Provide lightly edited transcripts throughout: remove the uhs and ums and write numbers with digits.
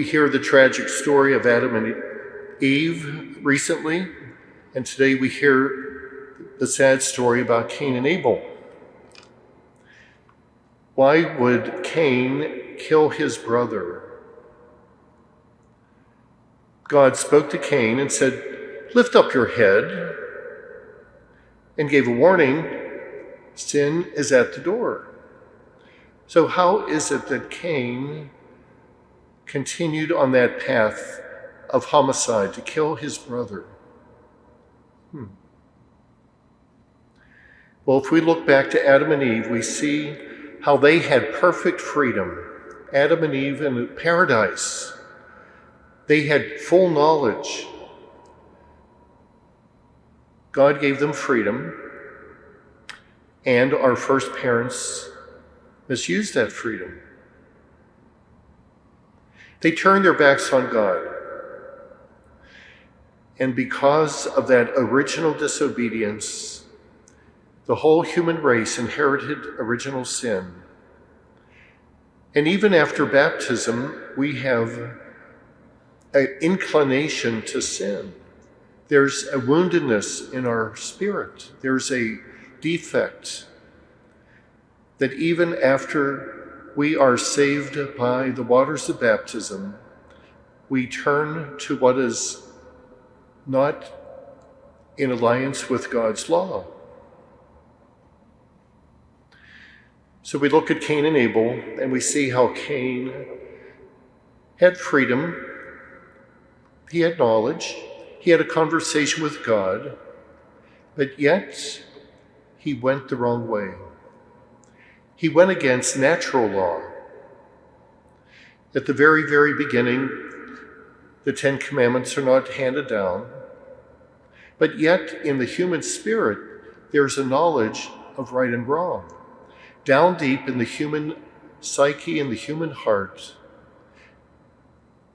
We hear the tragic story of Adam and Eve recently, and today we hear the sad story about Cain and Abel. Why would Cain kill his brother? God spoke to Cain and said, "Lift up your head," and gave a warning, sin is at the door. So how is it that Cain continued on that path of homicide to kill his brother? Well, if we look back to Adam and Eve, we see how they had perfect freedom. Adam and Eve in paradise. They had full knowledge. God gave them freedom, and our first parents misused that freedom. They turned their backs on God. And because of that original disobedience, the whole human race inherited original sin. And even after baptism, we have an inclination to sin. There's a woundedness in our spirit. There's a defect that even after we are saved by the waters of baptism, we turn to what is not in alliance with God's law. So we look at Cain and Abel, and we see how Cain had freedom, he had knowledge, he had a conversation with God, but yet he went the wrong way. He went against natural law. At the very, very beginning, the 10 Commandments are not handed down, but yet in the human spirit, there's a knowledge of right and wrong. Down deep in the human psyche and the human heart,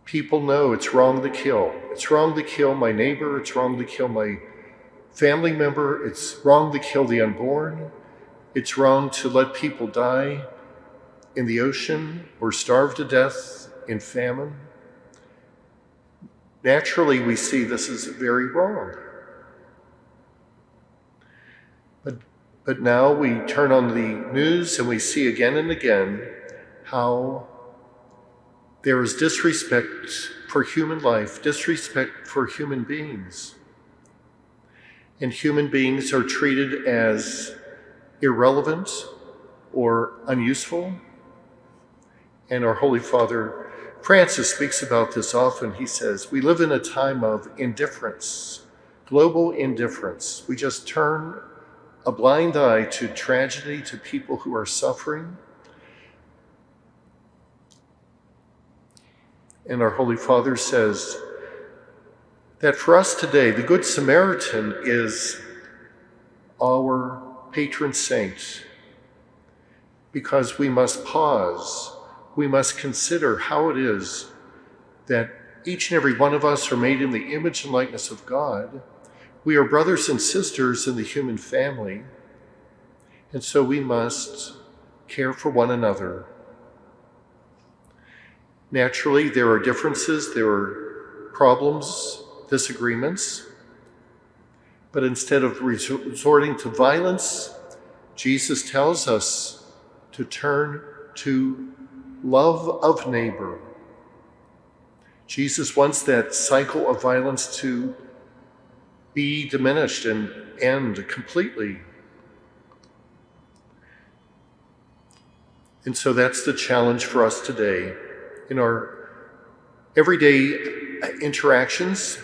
people know it's wrong to kill. It's wrong to kill my neighbor. It's wrong to kill my family member. It's wrong to kill the unborn. It's wrong to let people die in the ocean or starve to death in famine. Naturally, we see this is very wrong. But now we turn on the news and we see again and again how there is disrespect for human life, disrespect for human beings. And human beings are treated as irrelevant or unuseful. And our Holy Father Francis speaks about this often. He says, we live in a time of indifference, global indifference. We just turn a blind eye to tragedy, to people who are suffering. And our Holy Father says that for us today, the Good Samaritan is our patron saint, because we must pause, we must consider how it is that each and every one of us are made in the image and likeness of God. We are brothers and sisters in the human family, and so we must care for one another. Naturally, there are differences, there are problems, disagreements, but instead of resorting to violence, Jesus tells us to turn to love of neighbor. Jesus wants that cycle of violence to be diminished and end completely. And so that's the challenge for us today in our everyday interactions.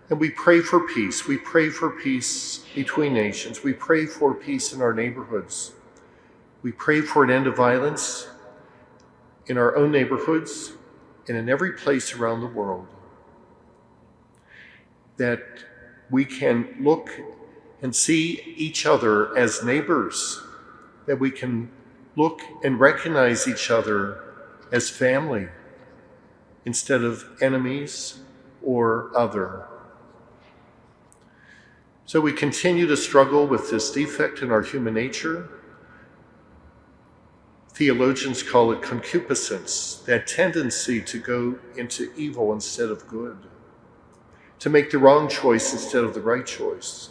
And we pray for peace. We pray for peace between nations. We pray for peace in our neighborhoods. We pray for an end of violence in our own neighborhoods and in every place around the world. That we can look and see each other as neighbors, that we can look and recognize each other as family instead of enemies or other. So we continue to struggle with this defect in our human nature. Theologians call it concupiscence, that tendency to go into evil instead of good, to make the wrong choice instead of the right choice.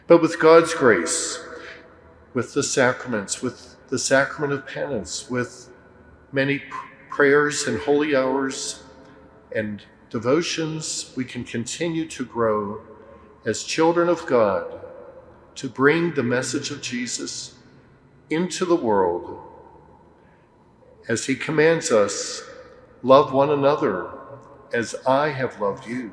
But with God's grace, with the sacraments, with the sacrament of penance, with many prayers and holy hours and devotions, we can continue to grow as children of God, to bring the message of Jesus into the world as he commands us, love one another as I have loved you.